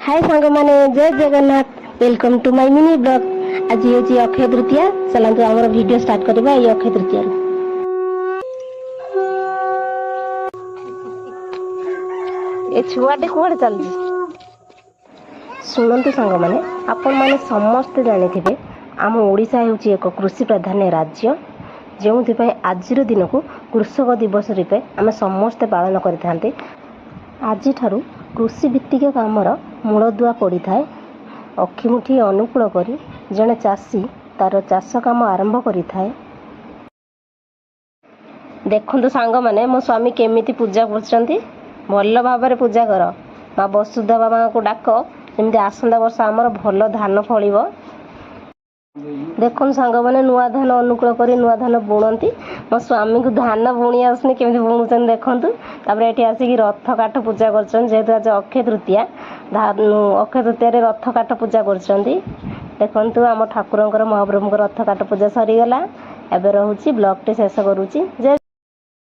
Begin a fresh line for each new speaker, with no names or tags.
हाय सांग माने जय Jagannath welcome to my mini blog. आज होची अक्षय तृतीया। चलंतु हमर वीडियो स्टार्ट करबा ये अक्षय तृतीया। ए छुआटे कोड चलजी सुनंतु सांग माने आपण माने समस्त जानिथिबे आम ओडिसा हेउची एक कृषि प्रधान राज्य जो आजिर दिन को कृषक दिवस रूपे आम समस्ते पालन करते। आज ठारू कृषि भित्तिक कामर मूलदुआ पड़ी थाए। अखिमुठी अनुकूल करी जड़े चाषी तार चाष काम आरंभ करि थाए। देखंतु सांग माने मो स्वामी केमिति पूजा करछंती। भल भाबरे पूजा कर माँ वसुधा बाबा को डाक जमी आसंता वर्ष आमर भल धान फलिबो। देखो सांग मैंने नुआ धान अनुकूल कर नुआ धान बुणती। मो स्वामी को धान बुणी आसनी केमी बुणुचन देखूँ। ये आसिक रथ काठ पूजा कर जेहेतु आज अक्षय तृतीया अक्षय तृतीया रथ काठ पूजा कर देखु आम ठाकुर महाप्रभु रथ काठ पूजा सरीगला। एवं रोचे ब्लॉग टे शेष करुच्ची।